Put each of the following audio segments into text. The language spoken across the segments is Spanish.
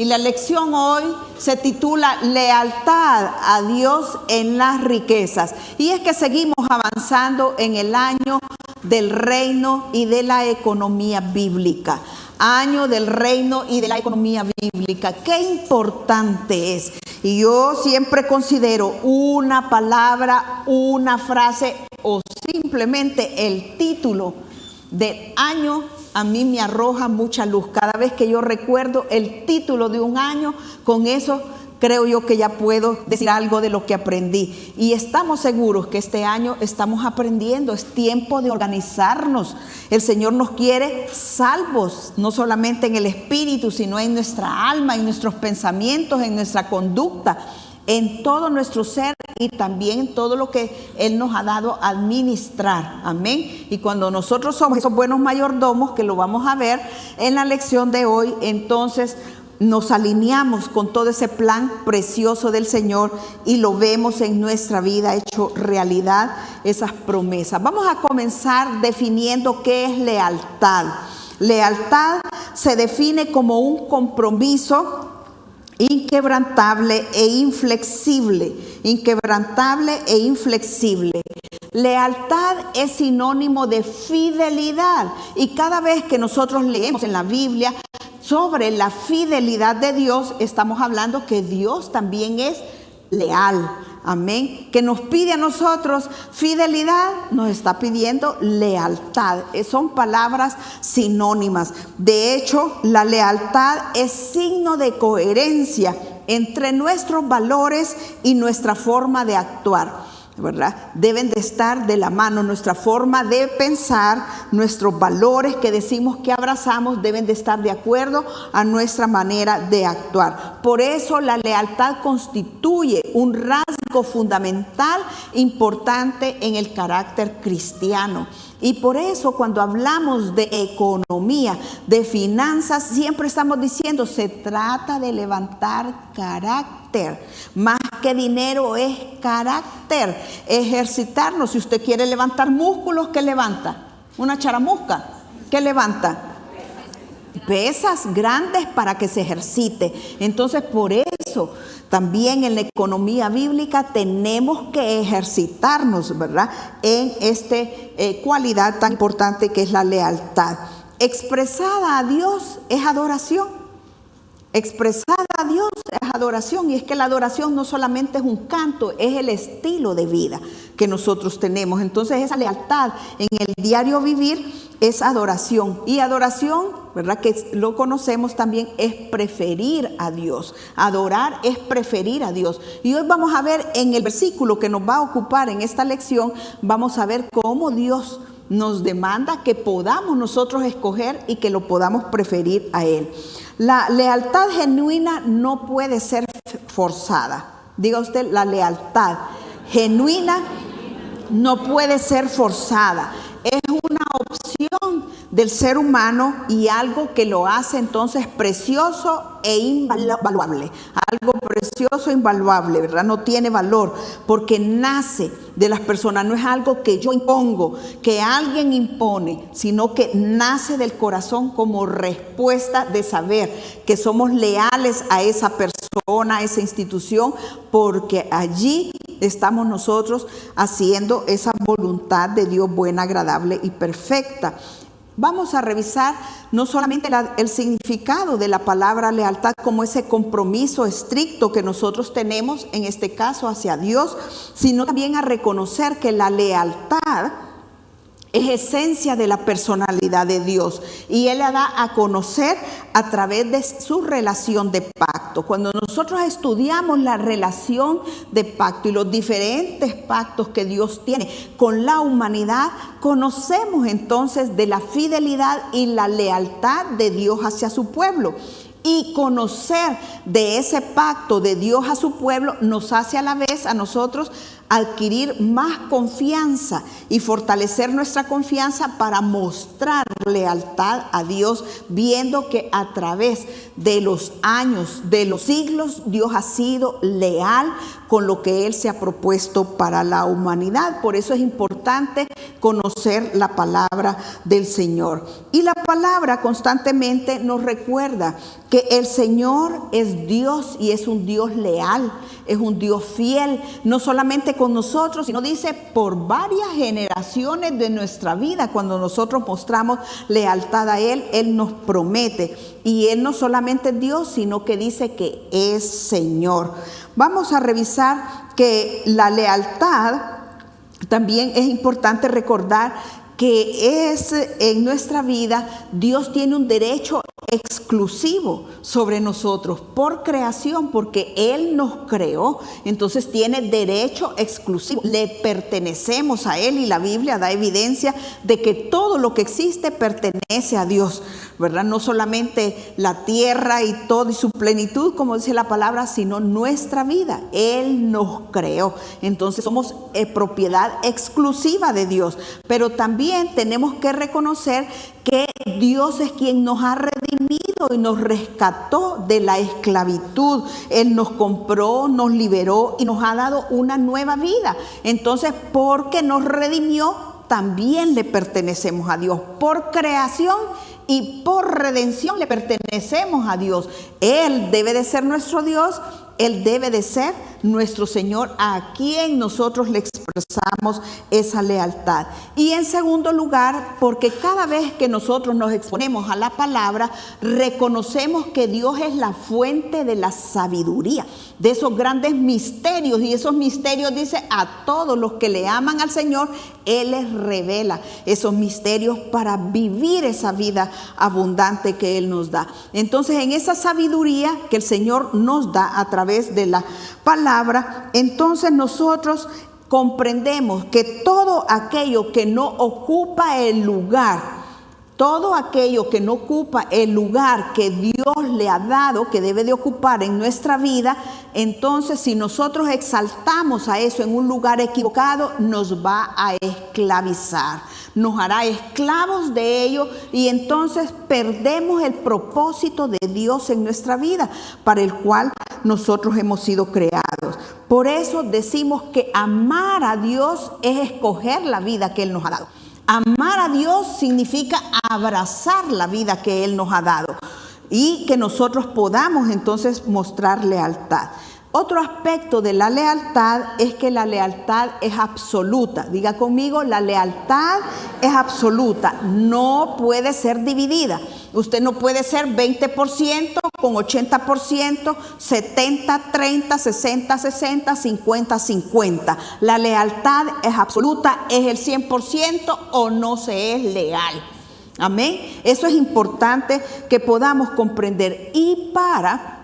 Y la lección hoy se titula Lealtad a Dios en las riquezas. Y es que seguimos avanzando en el año del reino y de la economía bíblica. Año del reino y de la economía bíblica. Qué importante es. Y yo siempre considero una palabra, una frase o simplemente el título del año a mí me arroja mucha luz. Cada vez que yo recuerdo el título de un año, con eso creo yo que ya puedo decir algo de lo que aprendí. Y estamos seguros que este año estamos aprendiendo. Es tiempo de organizarnos. El Señor nos quiere salvos, no solamente en el espíritu, sino en nuestra alma, en nuestros pensamientos, en nuestra conducta, en todo nuestro ser y también en todo lo que Él nos ha dado a administrar. Amén. Y cuando nosotros somos esos buenos mayordomos, que lo vamos a ver en la lección de hoy, entonces nos alineamos con todo ese plan precioso del Señor y lo vemos en nuestra vida hecho realidad, esas promesas. Vamos a comenzar definiendo qué es lealtad. Lealtad se define como un compromiso inquebrantable e inflexible. Inquebrantable e inflexible. Lealtad es sinónimo de fidelidad. Y cada vez que nosotros leemos en la Biblia sobre la fidelidad de Dios, estamos hablando que Dios también es leal. Amén. Que nos pide a nosotros fidelidad, nos está pidiendo lealtad. Son palabras sinónimas. De hecho, la lealtad es signo de coherencia entre nuestros valores y nuestra forma de actuar, ¿verdad? Deben de estar de la mano. Nuestra forma de pensar, nuestros valores que decimos que abrazamos deben de estar de acuerdo a nuestra manera de actuar. Por eso la lealtad constituye un rasgo fundamental importante en el carácter cristiano. Y por eso cuando hablamos de economía, de finanzas, siempre estamos diciendo, se trata de levantar carácter. Más que dinero es carácter. Ejercitarnos. Si usted quiere levantar músculos, ¿qué levanta? Una charamusca. ¿Qué levanta? Pesas grandes para que se ejercite. Entonces, por eso también en la economía bíblica tenemos que ejercitarnos, ¿verdad? En esta cualidad tan importante que es la lealtad. Expresada a Dios es adoración. Expresada a Dios es adoración. Y es que la adoración no solamente es un canto, es el estilo de vida que nosotros tenemos. Entonces esa lealtad en el diario vivir es adoración. Y adoración, ¿verdad? Que lo conocemos también, es preferir a Dios. Adorar es preferir a Dios. Y hoy vamos a ver en el versículo que nos va a ocupar en esta lección, vamos a ver cómo Dios nos demanda que podamos nosotros escoger y que lo podamos preferir a Él. La lealtad genuina no puede ser forzada. Diga usted, la lealtad genuina no puede ser forzada. Es una opción del ser humano y algo que lo hace entonces precioso e invaluable. Algo precioso e invaluable, ¿verdad? No tiene valor porque nace de las personas. No es algo que yo impongo, que alguien impone, sino que nace del corazón como respuesta de saber que somos leales a esa persona, a esa institución, porque allí estamos nosotros haciendo esa voluntad de Dios buena, agradable y perfecta. Vamos a revisar no solamente el significado de la palabra lealtad como ese compromiso estricto que nosotros tenemos, en este caso hacia Dios, sino también a reconocer que la lealtad es esencia de la personalidad de Dios y Él la da a conocer a través de su relación de pacto. Cuando nosotros estudiamos la relación de pacto y los diferentes pactos que Dios tiene con la humanidad, conocemos entonces de la fidelidad y la lealtad de Dios hacia su pueblo. Y conocer de ese pacto de Dios a su pueblo nos hace a la vez a nosotros adquirir más confianza y fortalecer nuestra confianza para mostrar lealtad a Dios, viendo que a través de los años, de los siglos, Dios ha sido leal con lo que Él se ha propuesto para la humanidad. Por eso es importante conocer la palabra del Señor. Y la palabra constantemente nos recuerda que el Señor es Dios y es un Dios leal, es un Dios fiel, no solamente con nosotros, sino dice por varias generaciones de nuestra vida. Cuando nosotros mostramos lealtad a Él, Él nos promete. Y Él no solamente es Dios, sino que dice que es Señor. Vamos a revisar que la lealtad también es importante recordar que es en nuestra vida, Dios tiene un derecho exclusivo sobre nosotros por creación, porque Él nos creó, entonces tiene derecho exclusivo, le pertenecemos a Él y la Biblia da evidencia de que todo lo que existe pertenece a Dios, ¿verdad? No solamente la tierra y todo y su plenitud, como dice la palabra, sino nuestra vida. Él nos creó, entonces somos propiedad exclusiva de Dios, pero también tenemos que reconocer que Dios es quien nos ha redimido y nos rescató de la esclavitud. Él nos compró, nos liberó y nos ha dado una nueva vida. Entonces, porque nos redimió, también le pertenecemos a Dios. Por creación y por redención le pertenecemos a Dios. Él debe de ser nuestro Dios. Él debe de ser nuestro Señor, a quien nosotros le expresamos esa lealtad. Y en segundo lugar, porque cada vez que nosotros nos exponemos a la palabra, reconocemos que Dios es la fuente de la sabiduría, de esos grandes misterios. Y esos misterios, dice, a todos los que le aman al Señor, Él les revela esos misterios para vivir esa vida abundante que Él nos da. Entonces, en esa sabiduría que el Señor nos da a través de la palabra, entonces nosotros comprendemos que todo aquello que no ocupa el lugar, todo aquello que no ocupa el lugar que Dios le ha dado, que debe de ocupar en nuestra vida, entonces si nosotros exaltamos a eso en un lugar equivocado, nos va a esclavizar, nos hará esclavos de ello, y entonces perdemos el propósito de Dios en nuestra vida, para el cual nosotros hemos sido creados. Por eso decimos que amar a Dios es escoger la vida que Él nos ha dado. Amar a Dios significa abrazar la vida que Él nos ha dado y que nosotros podamos entonces mostrar lealtad. Otro aspecto de la lealtad es que la lealtad es absoluta. Diga conmigo, la lealtad es absoluta, no puede ser dividida. Usted no puede ser 20% con 80%, 70, 30, 60, 60, 50, 50. La lealtad es absoluta, es el 100% o no se es leal. Amén. Eso es importante que podamos comprender. Y para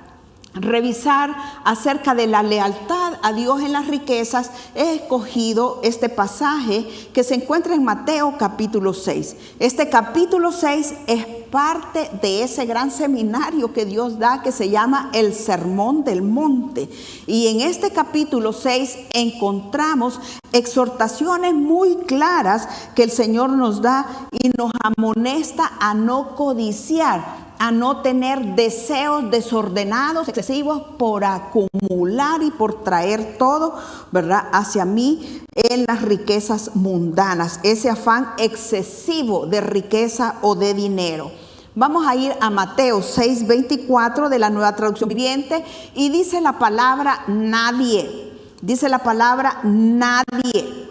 revisar acerca de la lealtad a Dios en las riquezas, he escogido este pasaje que se encuentra en Mateo capítulo 6. Este capítulo 6 es parte de ese gran seminario que Dios da, que se llama el Sermón del Monte. Y en este capítulo 6 encontramos exhortaciones muy claras que el Señor nos da y nos amonesta a no codiciar, a no tener deseos desordenados, excesivos, por acumular y por traer todo, ¿verdad?, hacia mí en las riquezas mundanas, ese afán excesivo de riqueza o de dinero. Vamos a ir a Mateo 6:24 de la Nueva Traducción Viviente, y dice la palabra nadie. Dice la palabra nadie.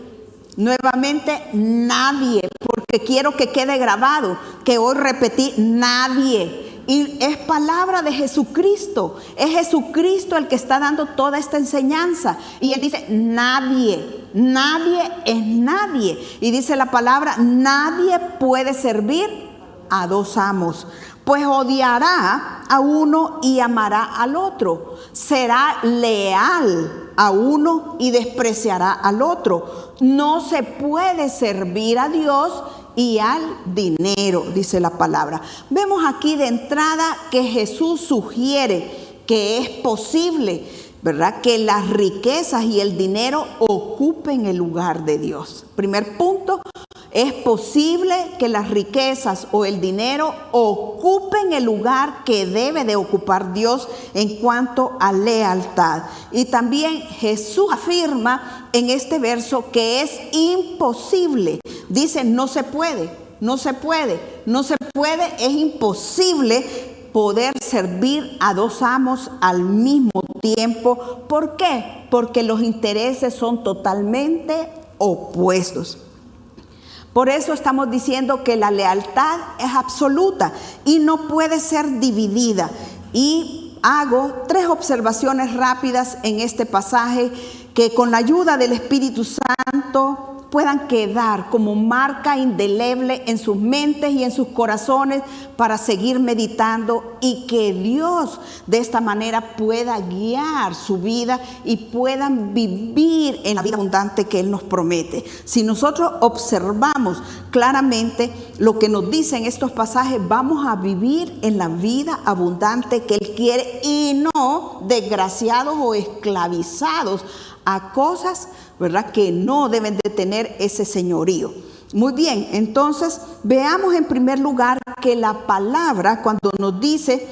Nuevamente, nadie, porque quiero que quede grabado que hoy repetí nadie. Y es palabra de Jesucristo. Es Jesucristo el que está dando toda esta enseñanza. Y Él dice nadie. Nadie es nadie. Y dice la palabra, nadie puede servir a dos amos, pues odiará a uno y amará al otro. Será leal a uno y despreciará al otro. No se puede servir a Dios y al dinero, dice la palabra. Vemos aquí de entrada que Jesús sugiere que es posible ¿verdad?, que las riquezas y el dinero ocupen el lugar de Dios. Primer punto, es posible que las riquezas o el dinero ocupen el lugar que debe de ocupar Dios en cuanto a lealtad. Y también Jesús afirma en este verso que es imposible. Dice, no se puede, es imposible poder servir a dos amos al mismo tiempo. ¿Por qué? Porque los intereses son totalmente opuestos. Por eso estamos diciendo que la lealtad es absoluta y no puede ser dividida. Y hago 3 observaciones rápidas en este pasaje que con la ayuda del Espíritu Santo puedan quedar como marca indeleble en sus mentes y en sus corazones para seguir meditando, y que Dios de esta manera pueda guiar su vida y puedan vivir en la vida abundante que Él nos promete. Si nosotros observamos claramente lo que nos dicen estos pasajes, vamos a vivir en la vida abundante que Él quiere y no desgraciados o esclavizados a cosas, ¿verdad?, que no deben de tener ese señorío. Muy bien, entonces veamos en primer lugar que la palabra, cuando nos dice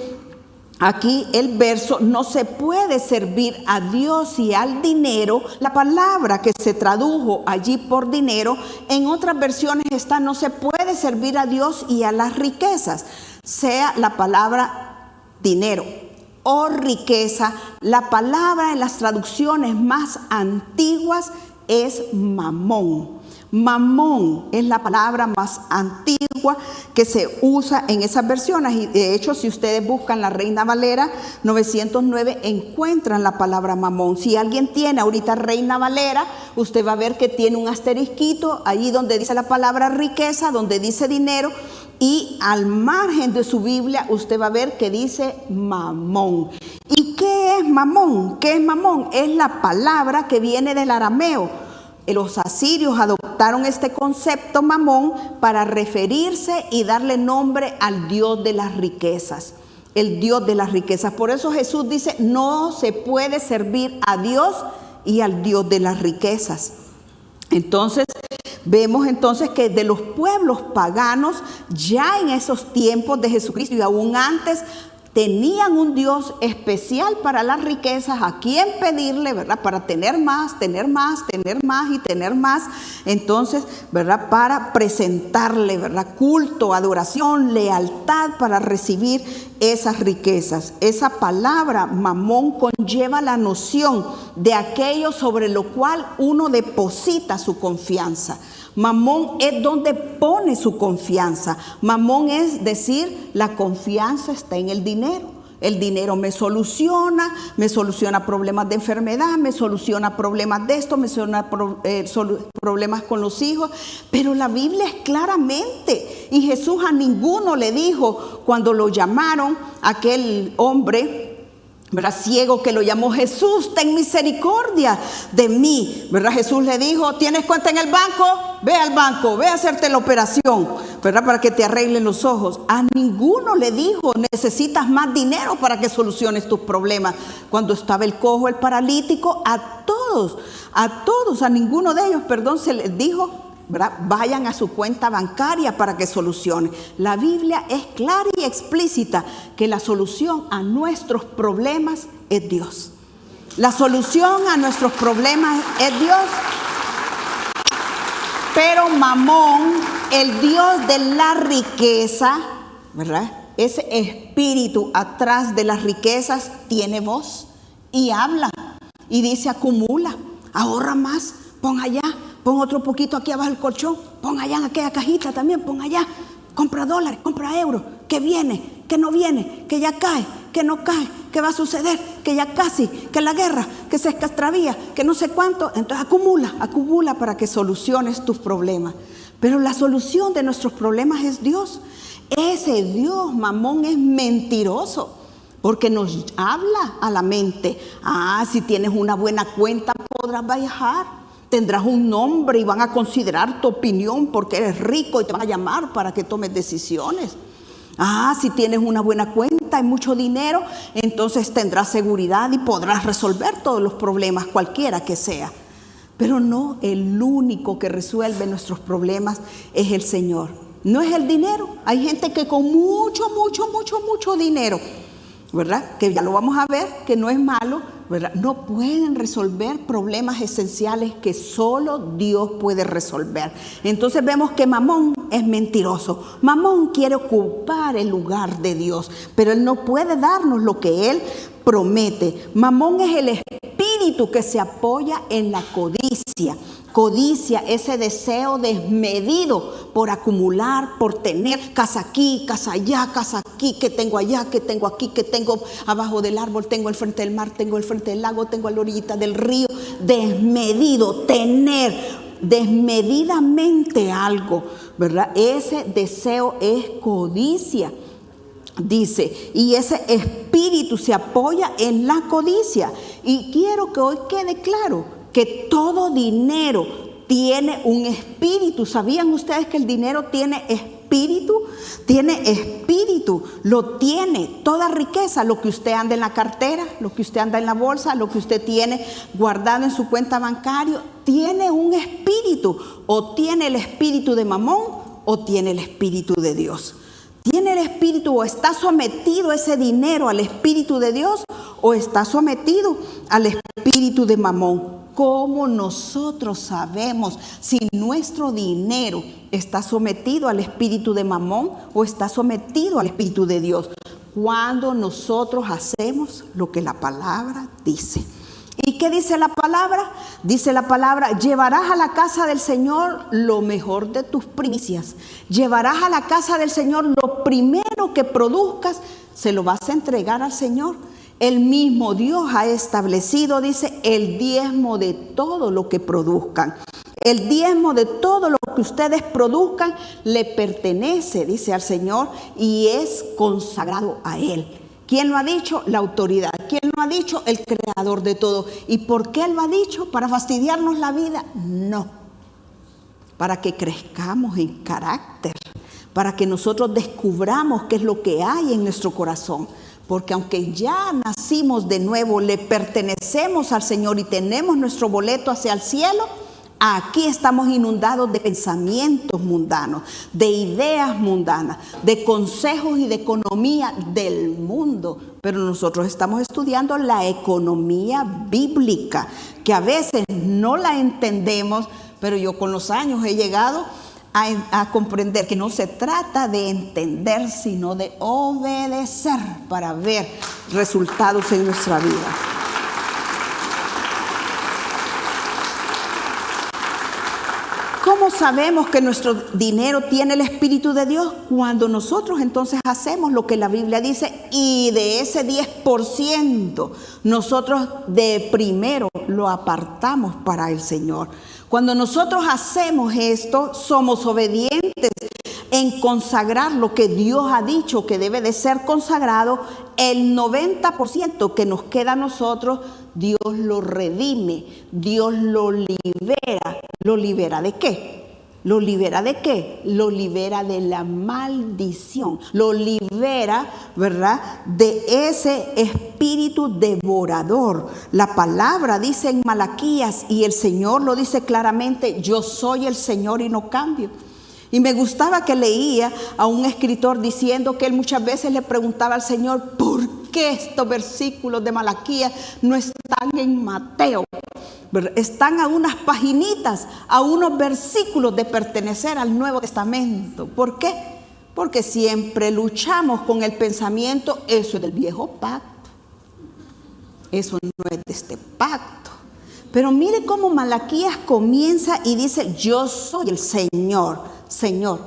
aquí el verso, no se puede servir a Dios y al dinero, la palabra que se tradujo allí por dinero, en otras versiones está, no se puede servir a Dios y a las riquezas, sea la palabra dinero o riqueza. La palabra en las traducciones más antiguas es mamón. Mamón es la palabra más antigua que se usa en esas versiones, y de hecho si ustedes buscan la Reina Valera 909 encuentran la palabra mamón. Si alguien tiene ahorita Reina Valera, usted va a ver que tiene un asterisquito allí donde dice la palabra riqueza, donde dice dinero, y al margen de su Biblia usted va a ver que dice mamón. ¿Y qué es mamón? ¿Qué es mamón? Es la palabra que viene del arameo. Los asirios adoptaron este concepto mamón para referirse y darle nombre al Dios de las riquezas, el Dios de las riquezas. Por eso Jesús dice, no se puede servir a Dios y al Dios de las riquezas. Entonces, vemos entonces que de los pueblos paganos, ya en esos tiempos de Jesucristo y aún antes, tenían un Dios especial para las riquezas, a quien pedirle, ¿verdad?, para tener más, tener más, tener más y tener más. Entonces, ¿verdad?, para presentarle, ¿verdad?, culto, adoración, lealtad para recibir esas riquezas. Esa palabra mamón conlleva la noción de aquello sobre lo cual uno deposita su confianza. Mamón es donde pone su confianza. Mamón es decir, la confianza está en el dinero. El dinero me soluciona problemas de enfermedad, me soluciona problemas de esto, me soluciona problemas con los hijos. Pero la Biblia es claramente, y Jesús a ninguno le dijo cuando lo llamaron, aquel hombre, ¿verdad?, ciego, que lo llamó, Jesús, ten misericordia de mí, ¿verdad? Jesús le dijo, ¿tienes cuenta en el banco? Ve al banco, ve a hacerte la operación, ¿verdad?, para que te arreglen los ojos. A ninguno le dijo, necesitas más dinero para que soluciones tus problemas. Cuando estaba el cojo, el paralítico, a ninguno de ellos, se les dijo, ¿verdad?, vayan a su cuenta bancaria para que solucione. La Biblia es clara y explícita que la solución a nuestros problemas es Dios. La solución a nuestros problemas es Dios. Pero Mamón, el Dios de la riqueza, ¿verdad?, ese espíritu atrás de las riquezas tiene voz y habla y dice, acumula, ahorra más, pon allá, pon otro poquito aquí abajo del colchón, pon allá en aquella cajita también, pon allá, compra dólares, compra euros, que viene, que no viene, que ya cae, que no cae, que va a suceder, que ya casi, que la guerra, que se extravía, que no sé cuánto. Entonces acumula para que soluciones tus problemas. Pero la solución de nuestros problemas es Dios. Ese Dios, Mamón, es mentiroso, porque nos habla a la mente. Si tienes una buena cuenta podrás viajar, tendrás un nombre y van a considerar tu opinión porque eres rico y te van a llamar para que tomes decisiones. Si tienes una buena cuenta y mucho dinero, entonces tendrás seguridad y podrás resolver todos los problemas, cualquiera que sea. Pero no, el único que resuelve nuestros problemas es el Señor. No es el dinero. Hay gente que con mucho dinero, ¿verdad? Que ya lo vamos a ver, que no es malo, ¿verdad? No pueden resolver problemas esenciales que solo Dios puede resolver. Entonces vemos que Mamón es mentiroso. Mamón quiere ocupar el lugar de Dios, pero él no puede darnos lo que él promete. Mamón es el espíritu que se apoya en la codicia. Codicia, ese deseo desmedido por acumular, por tener casa aquí, casa allá, casa aquí, que tengo allá, que tengo aquí, que tengo abajo del árbol, tengo al frente del mar, tengo al frente del lago, tengo a la orillita del río. Desmedido, tener desmedidamente algo, ¿verdad? Ese deseo es codicia. Dice, y ese espíritu se apoya en la codicia. Y quiero que hoy quede claro que todo dinero tiene un espíritu. ¿Sabían ustedes que el dinero tiene espíritu? Tiene espíritu, lo tiene. Toda riqueza, lo que usted anda en la cartera, lo que usted anda en la bolsa, lo que usted tiene guardado en su cuenta bancaria, tiene un espíritu. O tiene el espíritu de Mamón o tiene el espíritu de Dios. ¿Tiene el espíritu o está sometido ese dinero al espíritu de Dios o está sometido al espíritu de Mamón? ¿Cómo nosotros sabemos si nuestro dinero está sometido al espíritu de Mamón o está sometido al espíritu de Dios? Cuando nosotros hacemos lo que la palabra dice. ¿Y qué dice la palabra? Dice la palabra, llevarás a la casa del Señor lo mejor de tus primicias. Llevarás a la casa del Señor lo primero que produzcas, se lo vas a entregar al Señor. El mismo Dios ha establecido, dice, el diezmo de todo lo que produzcan. El diezmo de todo lo que ustedes produzcan le pertenece, dice al Señor, y es consagrado a Él. ¿Quién lo ha dicho? La autoridad. ¿Quién lo ha dicho? El creador de todo. ¿Y por qué Él lo ha dicho? ¿Para fastidiarnos la vida? No. Para que crezcamos en carácter. Para que nosotros descubramos qué es lo que hay en nuestro corazón. Porque aunque ya nacimos de nuevo, le pertenecemos al Señor y tenemos nuestro boleto hacia el cielo, aquí estamos inundados de pensamientos mundanos, de ideas mundanas, de consejos y de economía del mundo. Pero nosotros estamos estudiando la economía bíblica, que a veces no la entendemos, pero yo con los años he llegado a comprender que no se trata de entender, sino de obedecer para ver resultados en nuestra vida. ¿Cómo sabemos que nuestro dinero tiene el Espíritu de Dios? Cuando nosotros entonces hacemos lo que la Biblia dice y de ese 10% nosotros de primero lo apartamos para el Señor. Cuando nosotros hacemos esto, somos obedientes en consagrar lo que Dios ha dicho que debe de ser consagrado. El 90% que nos queda a nosotros, Dios lo redime, Dios lo libera. ¿Lo libera de qué? ¿Lo libera de qué? Lo libera de la maldición. Lo libera, ¿verdad?, de ese espíritu devorador. La palabra dice en Malaquías, y el Señor lo dice claramente, yo soy el Señor y no cambio. Y me gustaba que leía a un escritor diciendo que él muchas veces le preguntaba al Señor, ¿por qué estos versículos de Malaquías no están en Mateo? Están a unas paginitas, a unos versículos de pertenecer al Nuevo Testamento. ¿Por qué? Porque siempre luchamos con el pensamiento, eso es del viejo pacto, eso no es de este pacto. Pero mire cómo Malaquías comienza y dice, yo soy el Señor,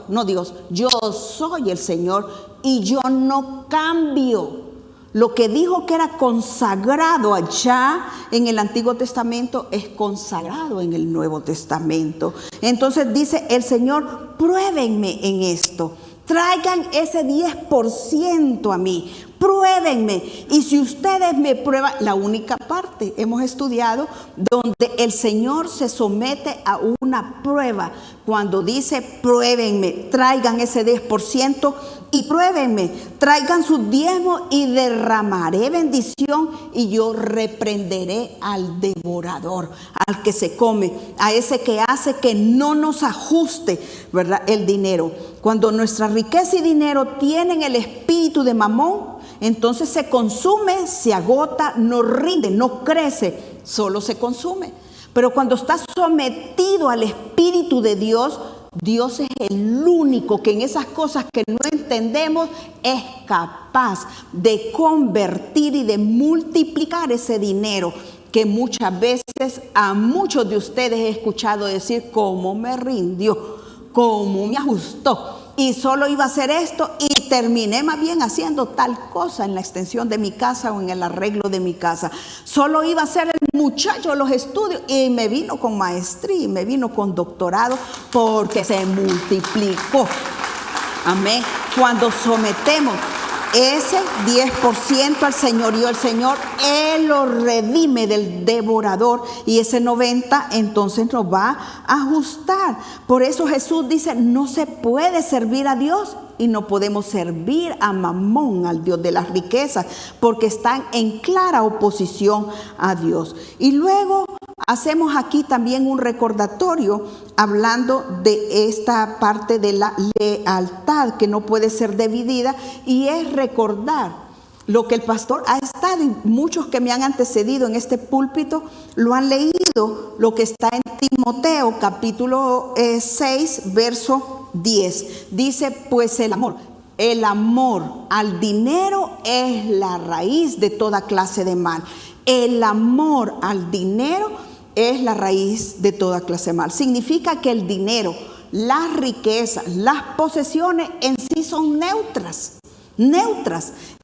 no Dios, yo soy el Señor y yo no cambio. Lo que dijo que era consagrado allá en el Antiguo Testamento es consagrado en el Nuevo Testamento. Entonces dice el Señor, pruébenme en esto. Traigan ese 10% a mí. pruébenme. Y si ustedes me prueban, la única parte hemos estudiado donde el Señor se somete a una prueba. Cuando dice pruébenme, traigan ese 10% y pruébenme, traigan sus diezmos y derramaré bendición y yo reprenderé al devorador, al que se come, a ese que hace que no nos ajuste, ¿verdad?, el dinero. Cuando nuestra riqueza y dinero tienen el espíritu de Mamón, entonces se consume, se agota, no rinde, no crece, solo se consume. Pero cuando está sometido al Espíritu de Dios, Dios es el único que en esas cosas que no entendemos es capaz de convertir y de multiplicar ese dinero que muchas veces a muchos de ustedes he escuchado decir: cómo me rindió, cómo me ajustó. Y solo iba a hacer esto y terminé más bien haciendo tal cosa en la extensión de mi casa o en el arreglo de mi casa. Solo iba a hacer el muchacho los estudios y me vino con maestría y me vino con doctorado porque se multiplicó. Amén. Cuando sometemos ese 10% al señorío, el Señor, Él lo redime del devorador, y ese 90% entonces nos va a ajustar. Por eso Jesús dice: no se puede servir a Dios y no podemos servir a Mamón, al Dios de las riquezas, porque están en clara oposición a Dios. Y luego hacemos aquí también un recordatorio hablando de esta parte de la lealtad que no puede ser dividida, y es recordar lo que el pastor ha estado, y muchos que me han antecedido en este púlpito lo han leído, lo que está en Timoteo capítulo 6 verso 10. Dice: pues el amor al dinero es la raíz de toda clase de mal. El amor al dinero es la raíz de toda clase de mal. Significa que el dinero, las riquezas, las posesiones en sí son neutras.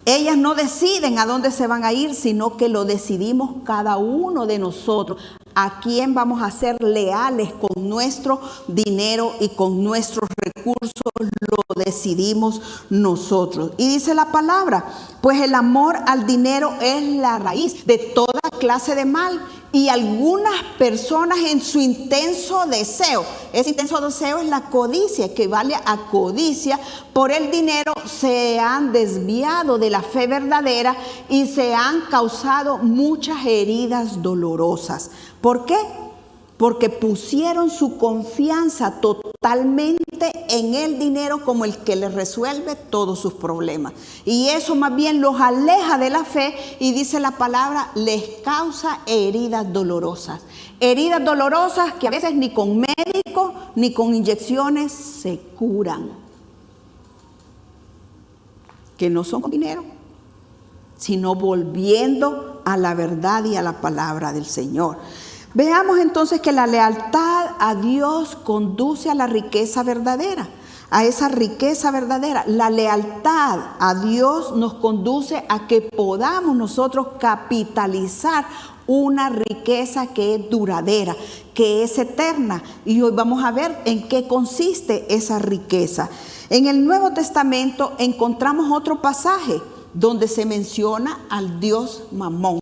Ellas no deciden a dónde se van a ir, sino que lo decidimos cada uno de nosotros. ¿A quién vamos a ser leales con nuestro dinero y con nuestros recursos? Lo decidimos nosotros. Y dice la palabra: pues el amor al dinero es la raíz de toda clase de mal. Y algunas personas en su intenso deseo, ese intenso deseo es la codicia, equivale a codicia por el dinero, se han desviado de la fe verdadera y se han causado muchas heridas dolorosas. ¿Por qué? Porque pusieron su confianza totalmente en el dinero como el que les resuelve todos sus problemas. Y eso más bien los aleja de la fe, y dice la palabra, les causa heridas dolorosas. Heridas dolorosas que a veces ni con médico ni con inyecciones se curan. Que no son con dinero, sino volviendo a la verdad y a la palabra del Señor. Veamos entonces que la lealtad a Dios conduce a la riqueza verdadera, a esa riqueza verdadera. La lealtad a Dios nos conduce a que podamos nosotros capitalizar una riqueza que es duradera, que es eterna. Y hoy vamos a ver en qué consiste esa riqueza. En el Nuevo Testamento encontramos otro pasaje donde se menciona al Dios Mamón,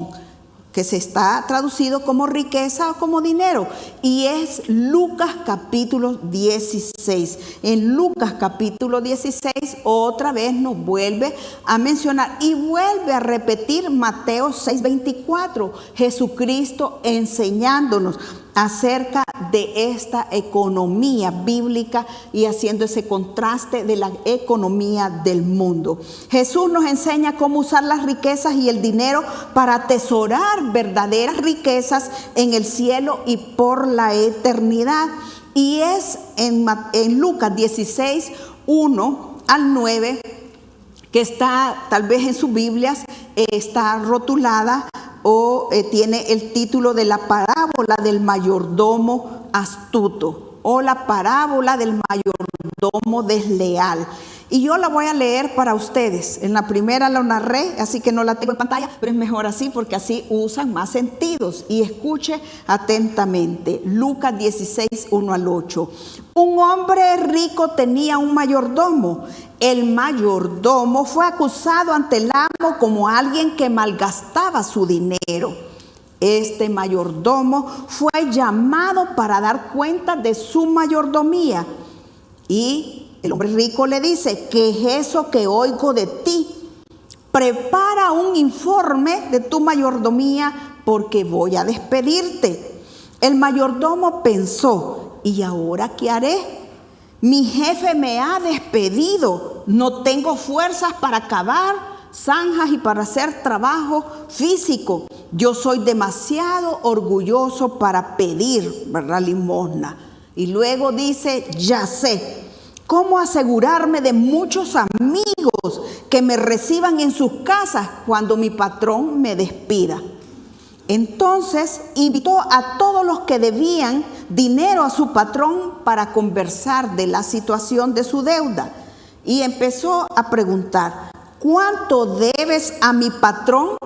que se está traducido como riqueza o como dinero, y es Lucas capítulo 16. En Lucas capítulo 16 otra vez nos vuelve a mencionar y vuelve a repetir Mateo 6:24, Jesucristo enseñándonos acerca de esta economía bíblica y haciendo ese contraste de la economía del mundo. Jesús nos enseña cómo usar las riquezas y el dinero para atesorar verdaderas riquezas en el cielo y por la eternidad. Y es en Lucas 16, 1 al 9, que está tal vez en sus Biblias, está rotulada o tiene el título de la parábola del mayordomo astuto o la parábola del mayordomo desleal. Y yo la voy a leer para ustedes. En la primera la narré, así que no la tengo en pantalla, pero es mejor así porque así usan más sentidos. Y escuche atentamente. Lucas 16, 1 al 8. Un hombre rico tenía un mayordomo. El mayordomo fue acusado ante el amo como alguien que malgastaba su dinero. Este mayordomo fue llamado para dar cuenta de su mayordomía. Y el hombre rico le dice: ¿qué es eso que oigo de ti? Prepara un informe de tu mayordomía porque voy a despedirte. El mayordomo pensó: ¿y ahora qué haré? Mi jefe me ha despedido. No tengo fuerzas para cavar zanjas y para hacer trabajo físico. Yo soy demasiado orgulloso para pedir, ¿verdad?, limosna. Y luego dice: ya sé cómo asegurarme de muchos amigos que me reciban en sus casas cuando mi patrón me despida. Entonces invitó a todos los que debían dinero a su patrón para conversar de la situación de su deuda. Y empezó a preguntar: ¿cuánto debes a mi patrón?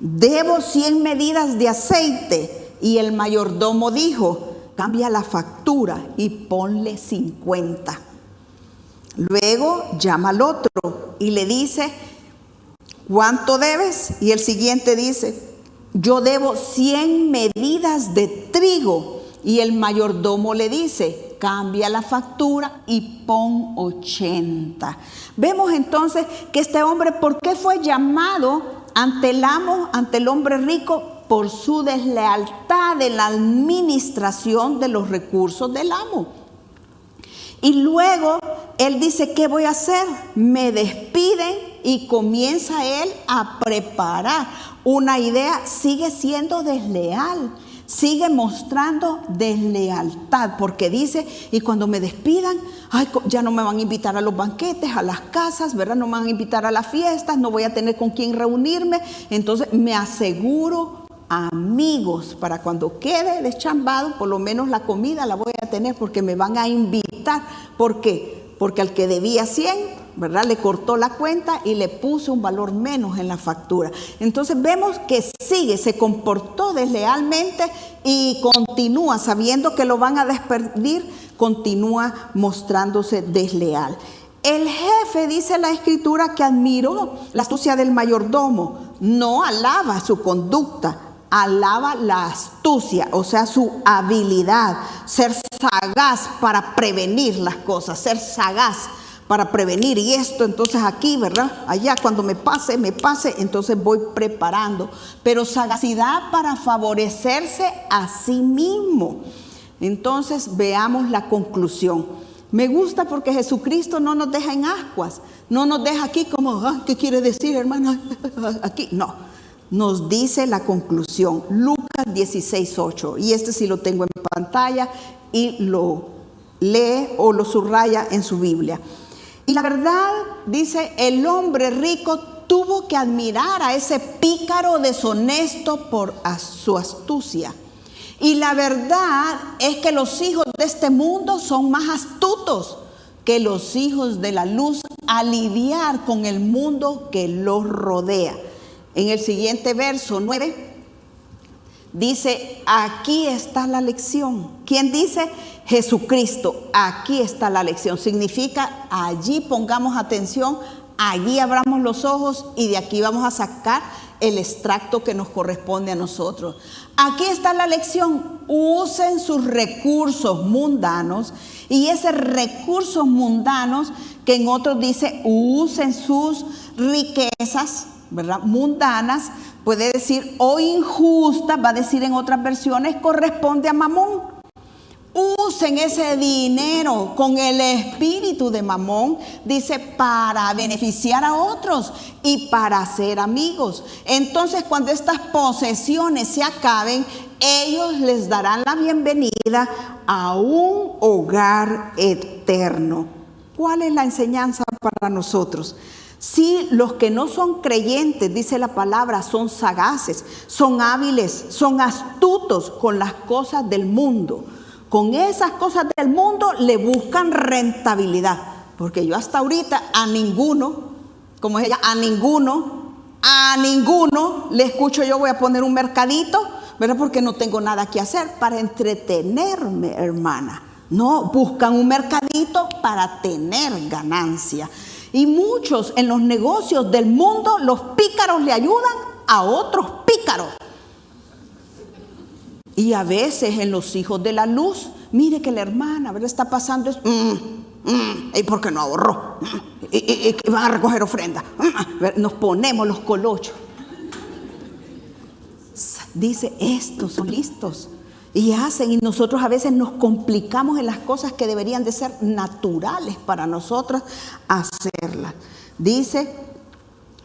Debo 100 medidas de aceite. Y el mayordomo dijo: cambia la factura y ponle 50. Luego llama al otro y le dice: ¿cuánto debes? Y el siguiente dice: yo debo 100 medidas de trigo. Y el mayordomo le dice: cambia la factura y pon 80. Vemos entonces que este hombre, ¿por qué fue llamado ante el amo, ante el hombre rico? Por su deslealtad en la administración de los recursos del amo. Y luego él dice: ¿qué voy a hacer? Me despiden, y comienza él a preparar una idea. Sigue siendo desleal, sigue mostrando deslealtad, porque dice: y cuando me despidan, ay, ya no me van a invitar a los banquetes, a las casas, ¿verdad? No me van a invitar a las fiestas, no voy a tener con quién reunirme. Entonces me aseguro amigos para cuando quede deschambado, por lo menos la comida la voy a tener porque me van a invitar. ¿Por qué? Porque al que debía 100, ¿verdad?, le cortó la cuenta y le puso un valor menos en la factura. Entonces vemos que sigue, se comportó deslealmente y continúa, sabiendo que lo van a despedir, continúa mostrándose desleal. El jefe, dice la escritura, que admiró la astucia del mayordomo. No alaba su conducta, alaba la astucia, o sea, su habilidad, ser sagaz para prevenir las cosas, ser sagaz para prevenir. Y esto entonces aquí, ¿verdad? Allá cuando me pase, entonces voy preparando. Pero sagacidad para favorecerse a sí mismo. Entonces veamos la conclusión. Me gusta porque Jesucristo no nos deja en ascuas, no nos deja aquí como: ¿qué quiere decir, hermano? Aquí no. Nos dice la conclusión, Lucas 16, 8, y este sí lo tengo en pantalla y lo lee o lo subraya en su Biblia. Y la verdad, dice, el hombre rico tuvo que admirar a ese pícaro deshonesto por su astucia. Y la verdad es que los hijos de este mundo son más astutos que los hijos de la luz a lidiar con el mundo que los rodea. En el siguiente verso 9 dice: aquí está la lección. ¿Quién dice? Jesucristo. Aquí está la lección. Significa: allí pongamos atención, allí abramos los ojos y de aquí vamos a sacar el extracto que nos corresponde a nosotros. Aquí está la lección: usen sus recursos mundanos, y esos recursos mundanos, que en otros dice usen sus riquezas, ¿verdad?, mundanas, puede decir, o injustas, va a decir en otras versiones, corresponde a Mamón. Usen ese dinero con el espíritu de Mamón, dice, para beneficiar a otros y para hacer amigos. Entonces, cuando estas posesiones se acaben, ellos les darán la bienvenida a un hogar eterno. ¿Cuál es la enseñanza para nosotros? Si los que no son creyentes, dice la palabra, son sagaces, son hábiles, son astutos con las cosas del mundo. Con esas cosas del mundo le buscan rentabilidad. porque yo hasta ahorita a ninguno, como es ella, a ninguno le escucho yo voy a poner un mercadito, ¿verdad? Porque no tengo nada que hacer para entretenerme, hermana. No, buscan un mercadito para tener ganancia. Y muchos en los negocios del mundo, los pícaros le ayudan a otros pícaros. Y a veces en los hijos de la luz, mire que la hermana, ¿verdad? Está pasando esto. ¿Y por qué no ahorró? Y van a recoger ofrenda. Nos ponemos los colochos. Dice, estos son listos. Y hacen, y nosotros a veces nos complicamos en las cosas que deberían de ser naturales para nosotras hacerlas. Dice,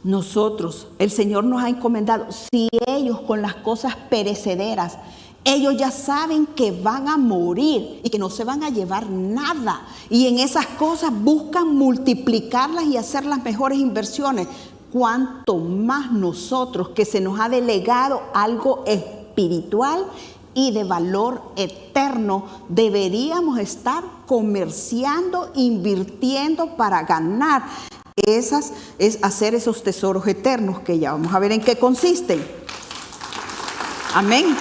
nosotros, el Señor nos ha encomendado, si ellos con las cosas perecederas, ellos ya saben que van a morir y que no se van a llevar nada. Y en esas cosas buscan multiplicarlas y hacer las mejores inversiones. Cuanto más nosotros, que se nos ha delegado algo espiritual y de valor eterno, deberíamos estar comerciando, invirtiendo para ganar es hacer esos tesoros eternos, que ya vamos a ver en qué consisten. Amén.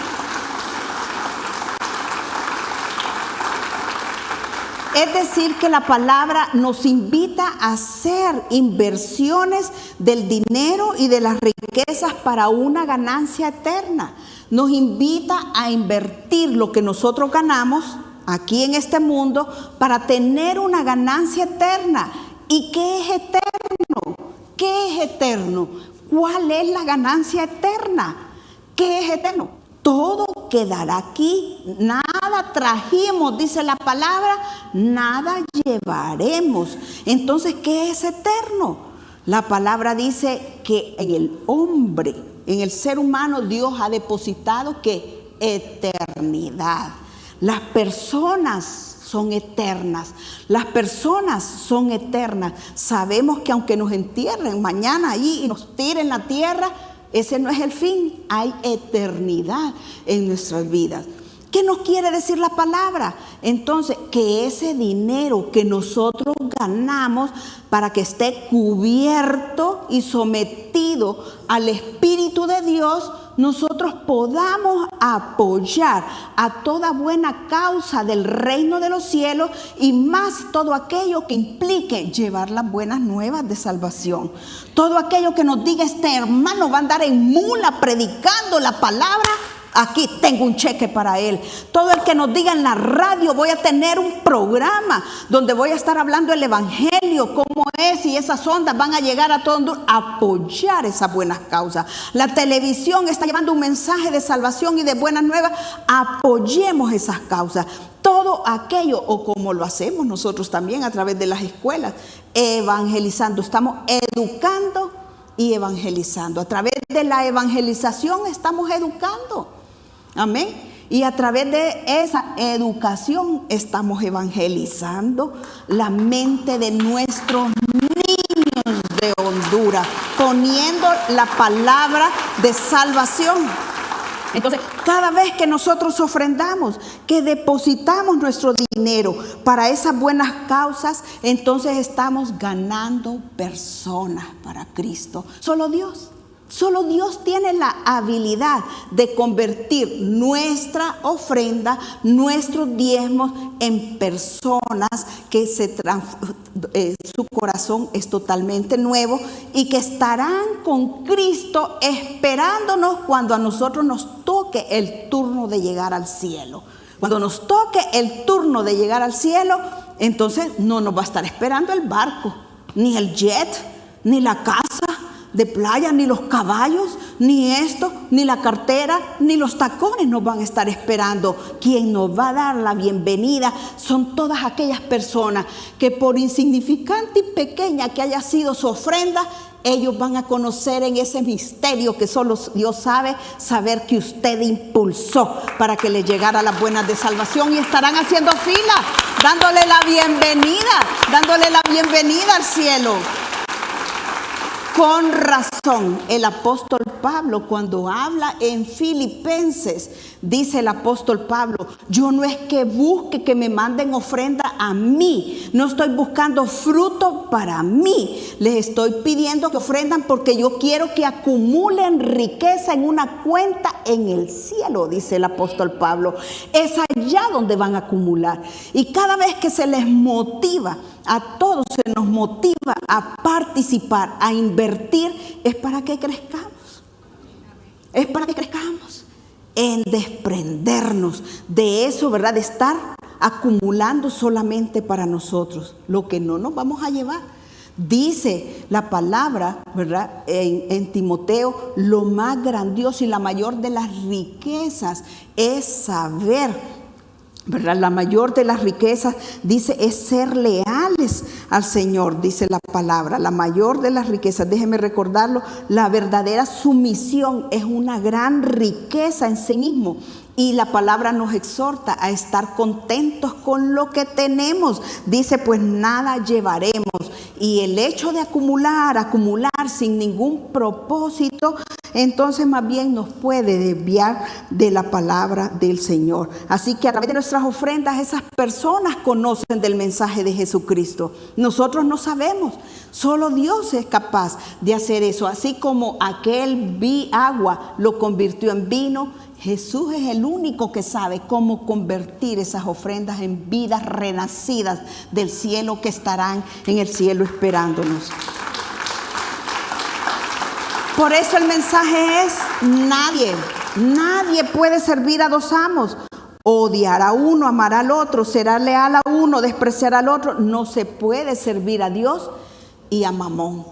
Es decir, que la palabra nos invita a hacer inversiones del dinero y de las riquezas para una ganancia eterna. Nos invita a invertir lo que nosotros ganamos aquí en este mundo para tener una ganancia eterna. ¿Y qué es eterno? ¿Qué es eterno? ¿Cuál es la ganancia eterna? ¿Qué es eterno? Todo quedará aquí, nada trajimos, dice la palabra, nada llevaremos. Entonces, ¿qué es eterno? La palabra dice que en el hombre, en el ser humano, Dios ha depositado que eternidad. Las personas son eternas. Las personas son eternas. Sabemos que aunque nos entierren mañana ahí y nos tiren la tierra, ese no es el fin. Hay eternidad en nuestras vidas. ¿Qué nos quiere decir la palabra? Entonces, que ese dinero que nosotros ganamos para que esté cubierto y sometido al Espíritu de Dios, nosotros podamos apoyar a toda buena causa del reino de los cielos y más todo aquello que implique llevar las buenas nuevas de salvación. Todo aquello que nos diga este hermano va a andar en mula predicando la palabra. Aquí tengo un cheque para él. Todo el que nos diga en la radio, voy a tener un programa donde voy a estar hablando el evangelio, cómo es, y esas ondas van a llegar a todo mundo, apoyar esas buenas causas. La televisión está llevando un mensaje de salvación y de buenas nuevas, apoyemos esas causas. Todo aquello, o como lo hacemos nosotros también a través de las escuelas, evangelizando, estamos educando y evangelizando. A través de la evangelización estamos educando. Amén. Y a través de esa educación estamos evangelizando la mente de nuestros niños de Honduras, poniendo la palabra de salvación. Entonces, cada vez que nosotros ofrendamos, que depositamos nuestro dinero para esas buenas causas, entonces estamos ganando personas para Cristo. Solo Dios tiene la habilidad de convertir nuestra ofrenda, nuestros diezmos en personas que su corazón es totalmente nuevo y que estarán con Cristo esperándonos cuando a nosotros nos toque el turno de llegar al cielo. Cuando nos toque el turno de llegar al cielo, entonces no nos va a estar esperando el barco, ni el jet, ni la casa de playa, ni los caballos, ni esto, ni la cartera, ni los tacones nos van a estar esperando. Quien nos va a dar la bienvenida son todas aquellas personas que por insignificante y pequeña que haya sido su ofrenda, ellos van a conocer en ese misterio que solo Dios saber que usted impulsó para que le llegara las buenas de salvación, y estarán haciendo fila, dándole la bienvenida al cielo. Con razón, el apóstol Pablo, cuando habla en Filipenses, dice el apóstol Pablo: yo no es que busque que me manden ofrenda a mí, no estoy buscando fruto para mí, les estoy pidiendo que ofrendan porque yo quiero que acumulen riqueza en una cuenta en el cielo, dice el apóstol Pablo. Es allá donde van a acumular. Y cada vez que se les motiva, a todos se nos motiva a participar, a invertir, es para que crezcamos. Es para que crezcamos en desprendernos de eso, ¿verdad? De estar acumulando solamente para nosotros, lo que no nos vamos a llevar. Dice la palabra, ¿verdad? En Timoteo, lo más grandioso y la mayor de las riquezas es saber, ¿verdad? La mayor de las riquezas, dice, es ser leales al Señor, dice la palabra. La mayor de las riquezas, déjeme recordarlo, la verdadera sumisión es una gran riqueza en sí mismo. Y la palabra nos exhorta a estar contentos con lo que tenemos. Dice, pues nada llevaremos. Y el hecho de acumular sin ningún propósito, entonces más bien nos puede desviar de la palabra del Señor. Así que a través de nuestras ofrendas, esas personas conocen del mensaje de Jesucristo. Nosotros no sabemos, solo Dios es capaz de hacer eso. Así como aquel agua lo convirtió en vino, Jesús es el único que sabe cómo convertir esas ofrendas en vidas renacidas del cielo que estarán en el cielo esperándonos. Por eso el mensaje es: nadie puede servir a dos amos. Odiará a uno, amará al otro, será leal a uno, despreciará al otro. No se puede servir a Dios y a Mamón.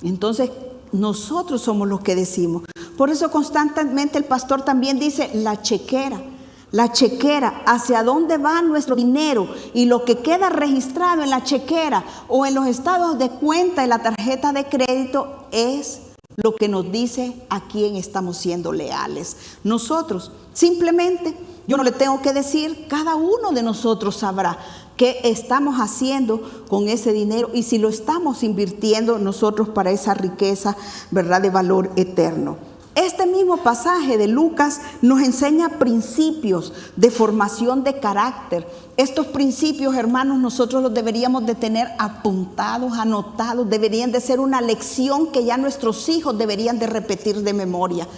Entonces nosotros somos los que decimos. Por eso constantemente el pastor también dice: la chequera, hacia dónde va nuestro dinero, y lo que queda registrado en la chequera o en los estados de cuenta y la tarjeta de crédito es lo que nos dice a quién estamos siendo leales. Nosotros simplemente, yo no le tengo que decir, cada uno de nosotros sabrá qué estamos haciendo con ese dinero y si lo estamos invirtiendo nosotros para esa riqueza, ¿verdad?, de valor eterno. Este mismo pasaje de Lucas nos enseña principios de formación de carácter. Estos principios, hermanos, nosotros los deberíamos de tener apuntados, anotados. Deberían de ser una lección que ya nuestros hijos deberían de repetir de memoria.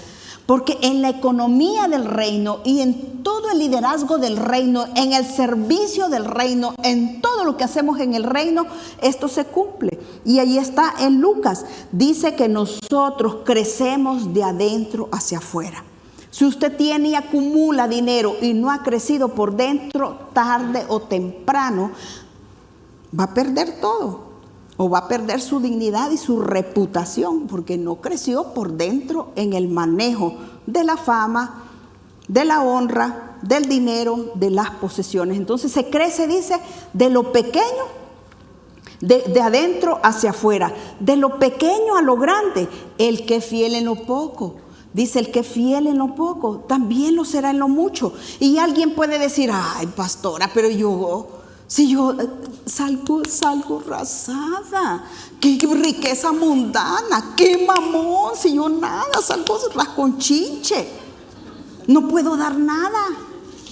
Porque en la economía del reino y en todo el liderazgo del reino, en el servicio del reino, en todo lo que hacemos en el reino, esto se cumple. Y ahí está en Lucas, dice que nosotros crecemos de adentro hacia afuera. Si usted tiene y acumula dinero y no ha crecido por dentro, tarde o temprano va a perder todo. O va a perder su dignidad y su reputación porque no creció por dentro en el manejo de la fama, de la honra, del dinero, de las posesiones. Entonces se crece, dice, de lo pequeño, de adentro hacia afuera, de lo pequeño a lo grande. El que es fiel en lo poco, dice, el que es fiel en lo poco, también lo será en lo mucho. Y alguien puede decir: ay, pastora, pero si yo salgo arrasada, qué riqueza mundana, qué mamón, si yo nada, salgo rasconchinche, no puedo dar nada.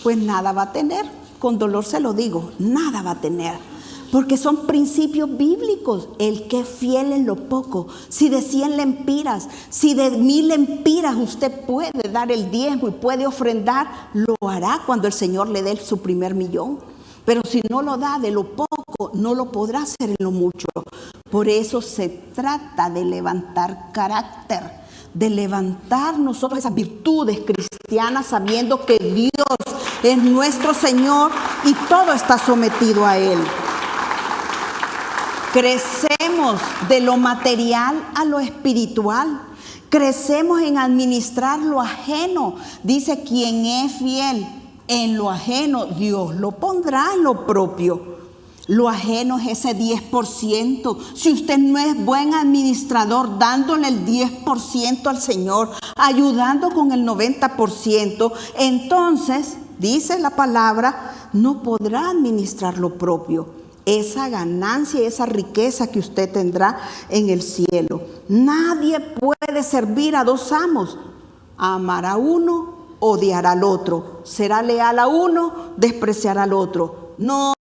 Pues nada va a tener, con dolor se lo digo, nada va a tener. Porque son principios bíblicos. El que es fiel en lo poco, si de 100 lempiras, si de 1000 lempiras usted puede dar el diezmo y puede ofrendar, lo hará cuando el Señor le dé su primer millón. Pero si no lo da de lo poco, no lo podrá hacer en lo mucho. Por eso se trata de levantar carácter, de levantar nosotros esas virtudes cristianas, sabiendo que Dios es nuestro Señor y todo está sometido a Él. Crecemos de lo material a lo espiritual. Crecemos en administrar lo ajeno. Dice: quien es fiel en lo ajeno, Dios lo pondrá en lo propio. Lo ajeno es ese 10%. Si usted no es buen administrador, dándole el 10% al Señor, ayudando con el 90%, entonces, dice la palabra, no podrá administrar lo propio. esa ganancia y esa riqueza que usted tendrá en el cielo. Nadie puede servir a dos amos. Amará a uno, odiará al otro. Será leal a uno, despreciará al otro. No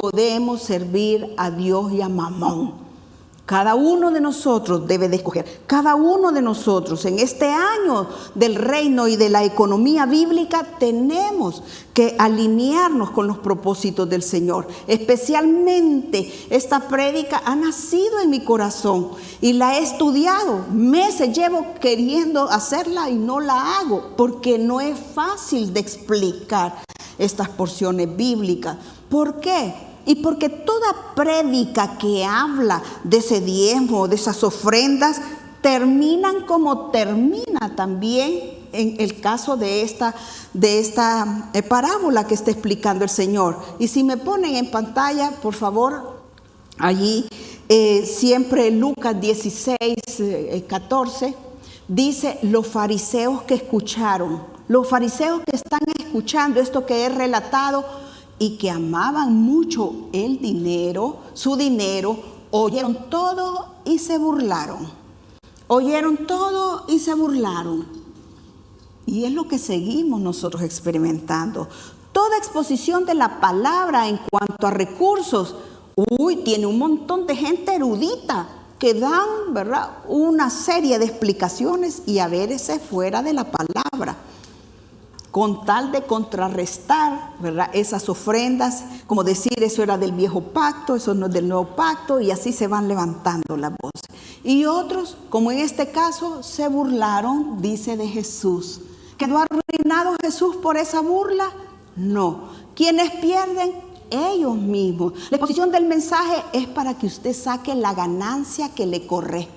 podemos servir a Dios y a Mamón. Cada uno de nosotros debe de escoger. Cada uno de nosotros en este año del reino y de la economía bíblica tenemos que alinearnos con los propósitos del Señor. Especialmente esta prédica ha nacido en mi corazón y la he estudiado. Meses llevo queriendo hacerla y no la hago porque no es fácil de explicar estas porciones bíblicas. ¿Por qué? Y porque toda prédica que habla de ese diezmo, de esas ofrendas, terminan como termina también en el caso de esta parábola que está explicando el Señor. Y si me ponen en pantalla, por favor, allí siempre Lucas 16, 14, dice: los fariseos que escucharon, los fariseos que están escuchando esto que he relatado, y que amaban mucho el dinero, su dinero, oyeron todo y se burlaron. Oyeron todo y se burlaron. Y es lo que seguimos nosotros experimentando. Toda exposición de la palabra en cuanto a recursos, tiene un montón de gente erudita que dan, ¿verdad?, una serie de explicaciones y a veces fuera de la palabra, con tal de contrarrestar, ¿verdad?, esas ofrendas, como decir eso era del viejo pacto, eso no es del nuevo pacto, y así se van levantando las voces. Y otros, como en este caso, se burlaron, dice, de Jesús. ¿Quedó arruinado Jesús por esa burla? No. ¿Quiénes pierden? Ellos mismos. La exposición del mensaje es para que usted saque la ganancia que le corresponde.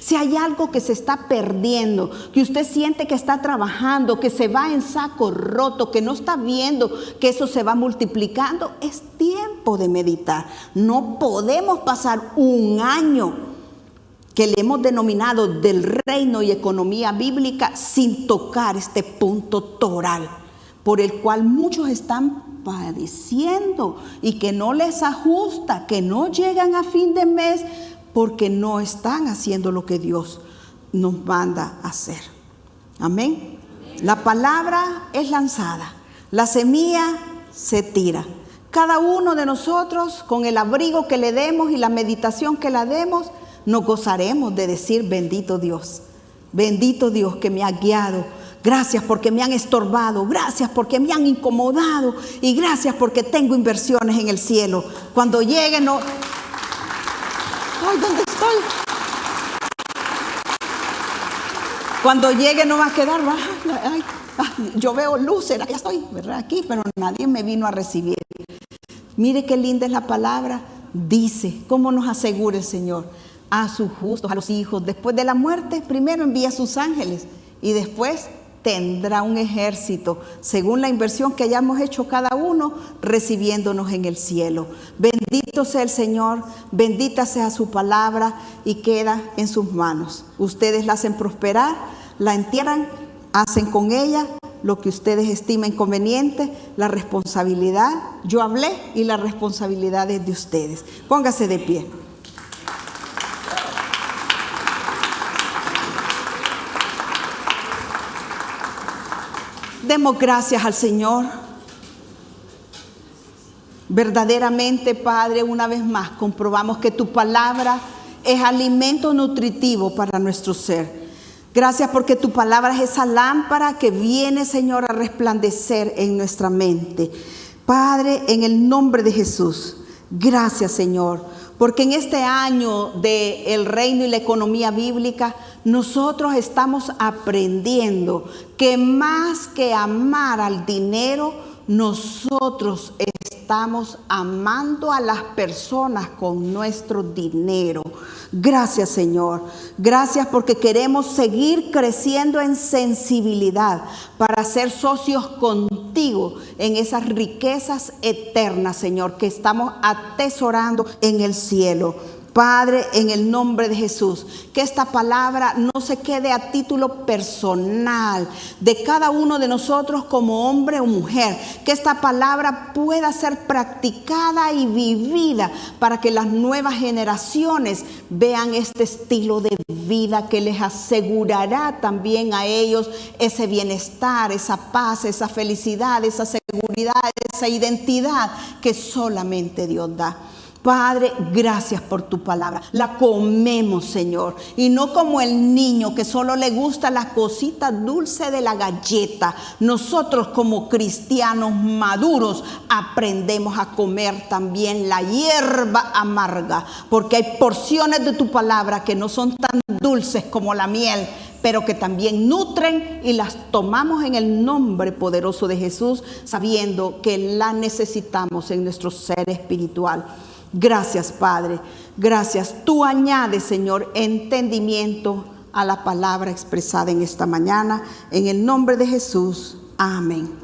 Si hay algo que se está perdiendo, que usted siente que está trabajando, que se va en saco roto, que no está viendo que eso se va multiplicando, es tiempo de meditar. No podemos pasar un año que le hemos denominado del reino y economía bíblica sin tocar este punto toral, por el cual muchos están padeciendo y que no les ajusta, que no llegan a fin de mes, porque no están haciendo lo que Dios nos manda a hacer. Amén. La palabra es lanzada, la semilla se tira. Cada uno de nosotros, con el abrigo que le demos y la meditación que la demos, nos gozaremos de decir: bendito Dios que me ha guiado. Gracias porque me han estorbado, gracias porque me han incomodado y gracias porque tengo inversiones en el cielo. Cuando lleguen, no... ¡Ay, ¿dónde estoy? Cuando llegue no va a quedar, yo veo luces, ya estoy, ¿verdad?, aquí, pero nadie me vino a recibir. Mire qué linda es la palabra. Dice, ¿cómo nos asegura el Señor? A sus justos, a los hijos, después de la muerte, primero envía a sus ángeles y después tendrá un ejército, según la inversión que hayamos hecho cada uno, recibiéndonos en el cielo. Bendito sea el Señor, bendita sea su palabra y queda en sus manos. Ustedes la hacen prosperar, la entierran, hacen con ella lo que ustedes estimen conveniente. La responsabilidad, yo hablé, y la responsabilidad es de ustedes. Póngase de pie. Demos gracias al Señor. Verdaderamente, Padre, una vez más comprobamos que tu palabra es alimento nutritivo para nuestro ser. Gracias porque tu palabra es esa lámpara que viene, Señor, a resplandecer en nuestra mente. Padre, en el nombre de Jesús, gracias, Señor, porque en este año del reino y la economía bíblica, nosotros estamos aprendiendo que más que amar al dinero, nosotros estamos amando a las personas con nuestro dinero. Gracias, Señor. Gracias porque queremos seguir creciendo en sensibilidad para ser socios contigo en esas riquezas eternas, Señor, que estamos atesorando en el cielo. Padre, en el nombre de Jesús, que esta palabra no se quede a título personal de cada uno de nosotros como hombre o mujer, que esta palabra pueda ser practicada y vivida para que las nuevas generaciones vean este estilo de vida que les asegurará también a ellos ese bienestar, esa paz, esa felicidad, esa seguridad, esa identidad que solamente Dios da. Padre, gracias por tu palabra. La comemos, Señor, y no como el niño que solo le gusta la cosita dulce de la galleta. Nosotros como cristianos maduros aprendemos a comer también la hierba amarga, porque hay porciones de tu palabra que no son tan dulces como la miel, pero que también nutren, y las tomamos en el nombre poderoso de Jesús, sabiendo que la necesitamos en nuestro ser espiritual. Gracias, Padre. Gracias. Tú añades, Señor, entendimiento a la palabra expresada en esta mañana. En el nombre de Jesús. Amén.